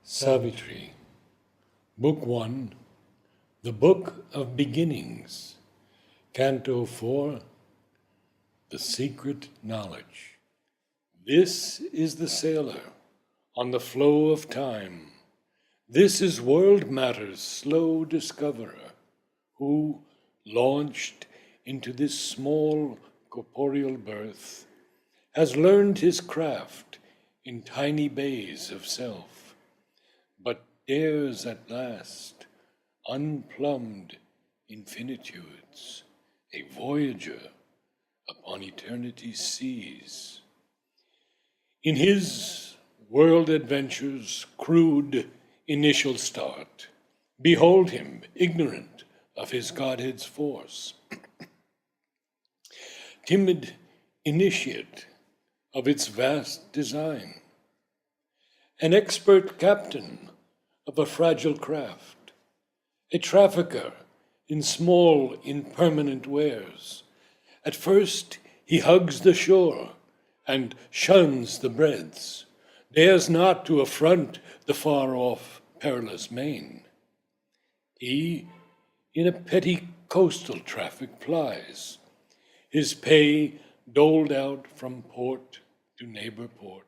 Savitri, Book 1, The Book of Beginnings, Canto 4, The Secret Knowledge. This is the sailor on the flow of time. This is world matter's slow discoverer, who, launched into this small corporeal birth, has learned his craft in tiny bays of self, but dares at last, unplumbed infinitudes, a voyager upon eternity's seas. In his world adventures' crude initial start, behold him ignorant of his Godhead's force, timid initiate of its vast design, an expert captain of a fragile craft, a trafficker in small impermanent wares. At first he hugs the shore and shuns the breadths, dares not to affront the far-off perilous main. He in a petty coastal traffic plies, his pay doled out from port to neighbor port,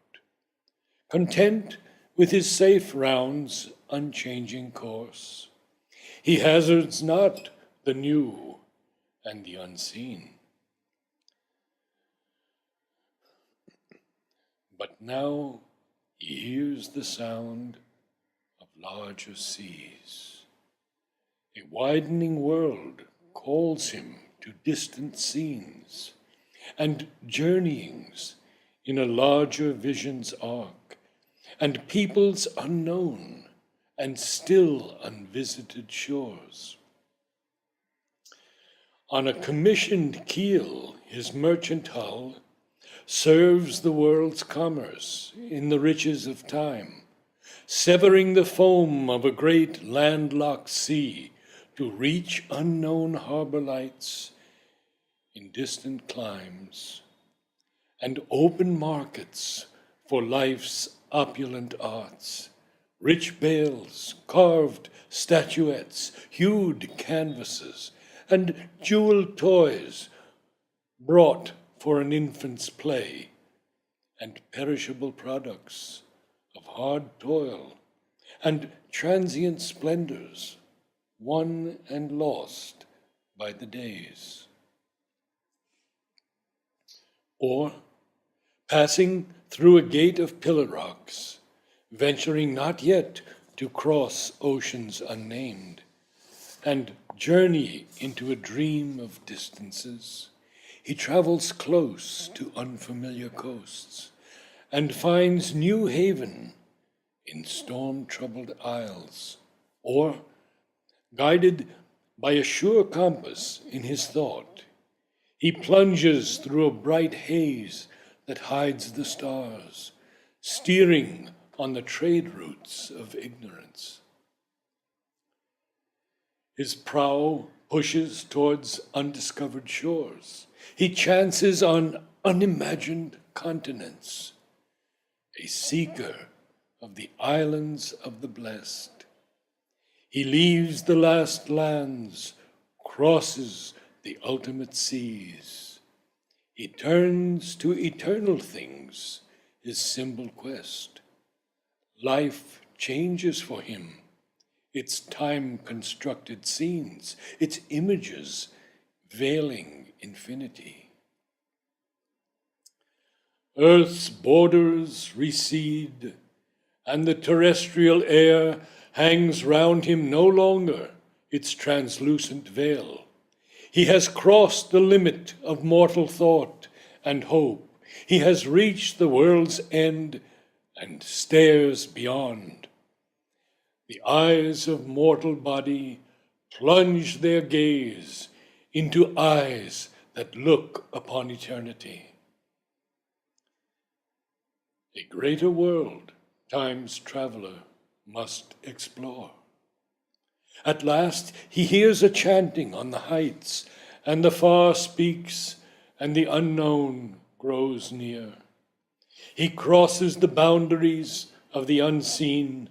content with his safe round's unchanging course. He hazards not the new and the unseen. But now he hears the sound of larger seas. A widening world calls him to distant scenes and journeyings in a larger vision's arc, and peoples unknown and still unvisited shores. On a commissioned keel, his merchant hull serves the world's commerce in the riches of time, severing the foam of a great landlocked sea to reach unknown harbor lights in distant climes, and open markets for life's opulent arts, rich bales, carved statuettes, hued canvases, and jeweled toys brought for an infant's play, and perishable products of hard toil, and transient splendors won and lost by the days. Or, passing through a gate of pillar rocks, venturing not yet to cross oceans unnamed, and journey into a dream of distances, he travels close to unfamiliar coasts, and finds new haven in storm-troubled isles, or, guided by a sure compass in his thought, he plunges through a bright haze that hides the stars, steering on the trade routes of ignorance. His prow pushes towards undiscovered shores. He chances on unimagined continents, a seeker of the islands of the blessed. He leaves the last lands, crosses the ultimate seas. He turns to eternal things, his symbol quest. Life changes for him, its time-constructed scenes, its images veiling infinity. Earth's borders recede, and the terrestrial air hangs round him no longer its translucent veil. He has crossed the limit of mortal thought and hope. He has reached the world's end and stares beyond. The eyes of mortal body plunge their gaze into eyes that look upon eternity. A greater world time's traveler must explore. At last he hears a chanting on the heights, and the far speaks, and the unknown grows near. He crosses the boundaries of the unseen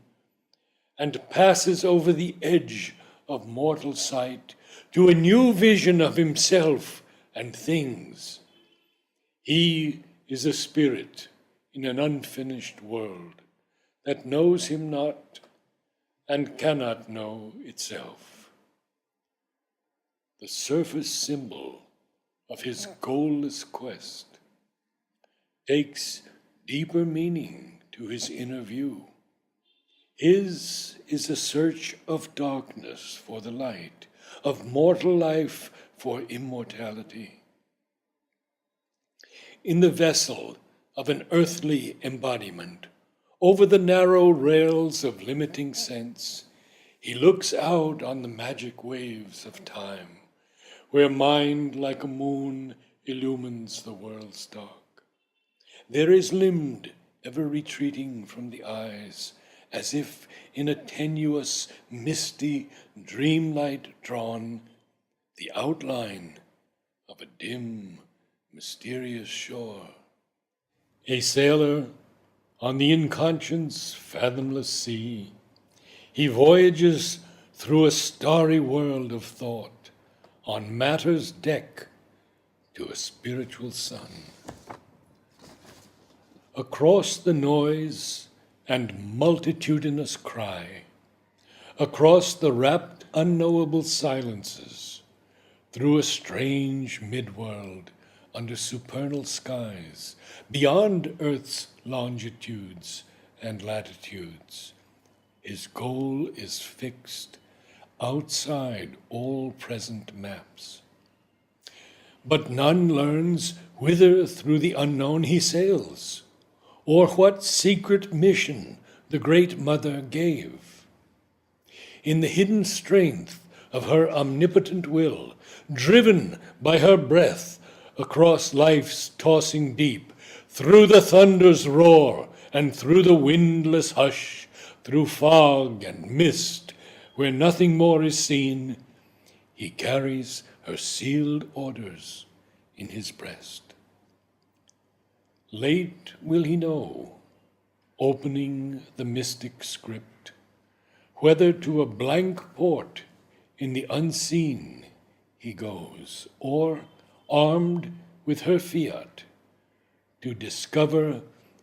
and passes over the edge of mortal sight to a new vision of himself and things. He is a spirit in an unfinished world that knows him not and cannot know itself. The surface symbol of his goalless quest takes deeper meaning to his inner view. His is a search of darkness for the light, of mortal life for immortality. In the vessel of an earthly embodiment, over the narrow rails of limiting sense, he looks out on the magic waves of time, where mind like a moon illumines the world's dark. There is limned, ever retreating from the eyes, as if in a tenuous, misty dreamlight drawn, the outline of a dim, mysterious shore. A sailor on the inconscious, fathomless sea, he voyages through a starry world of thought, on matter's deck to a spiritual sun. Across the noise and multitudinous cry, across the rapt unknowable silences, through a strange midworld under supernal skies, beyond Earth's longitudes and latitudes, his goal is fixed outside all present maps. But none learns whither through the unknown he sails, or what secret mission the Great Mother gave. In the hidden strength of her omnipotent will, driven by her breath across life's tossing deep, through the thunder's roar and through the windless hush, through fog and mist, where nothing more is seen, he carries her sealed orders in his breast. Late will he know, opening the mystic script, whether to a blank port in the unseen he goes, or, armed with her fiat, to discover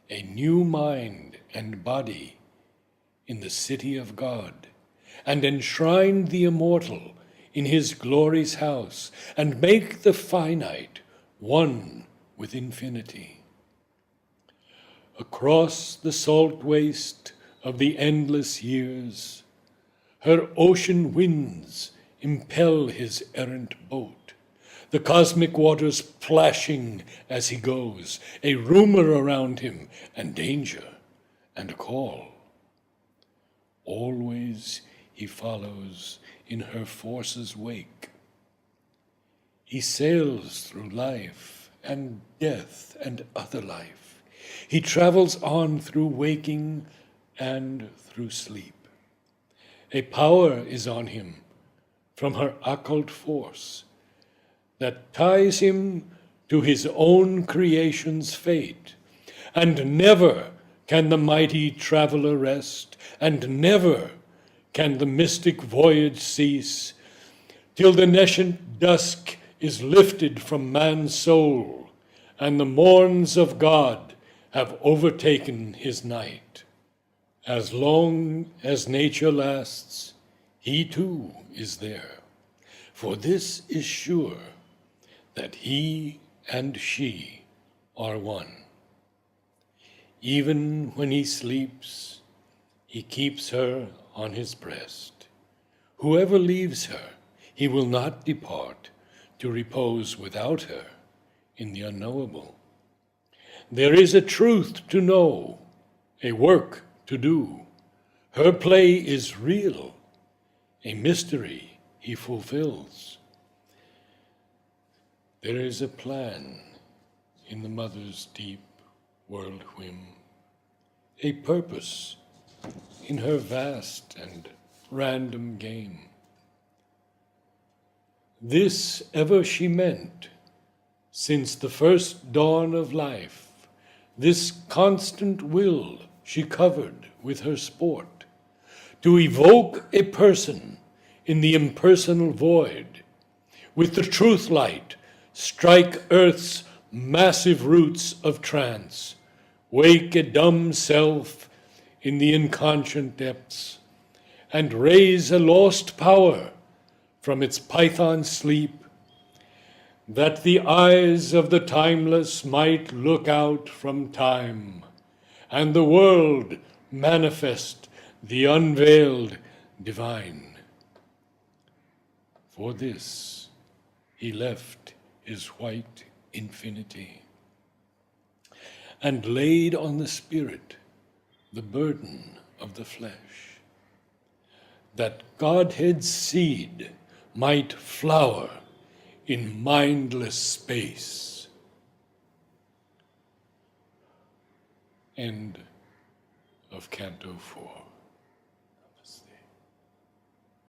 a new mind and body in the city of God, and enshrine the immortal in his glory's house, and make the finite one with infinity. Across the salt waste of the endless years, her ocean winds impel his errant boat, the cosmic waters plashing as he goes, a rumor around him, and danger, and a call. Always he follows in her force's wake. He sails through life and death and other life. He travels on through waking and through sleep. A power is on him from her occult force that ties him to his own creation's fate, and never can the mighty traveler rest, and never can the mystic voyage cease, till the nescient dusk is lifted from man's soul, and the morns of God have overtaken his night. As long as nature lasts, he too is there, for this is sure, that he and she are one. Even when he sleeps, he keeps her on his breast. Whoever leaves her, he will not depart to repose without her in the unknowable. There is a truth to know, a work to do. Her play is real, a mystery he fulfills. There is a plan in the mother's deep world whim, a purpose in her vast and random game. This ever she meant, since the first dawn of life, this constant will she covered with her sport, to evoke a person in the impersonal void, with the truth light, strike earth's massive roots of trance, wake a dumb self in the inconscient depths, and raise a lost power from its python sleep, that the eyes of the timeless might look out from time, and the world manifest the unveiled divine. For this he left his white infinity, and laid on the spirit the burden of the flesh, that Godhead's seed might flower in mindless space. End of Canto 4.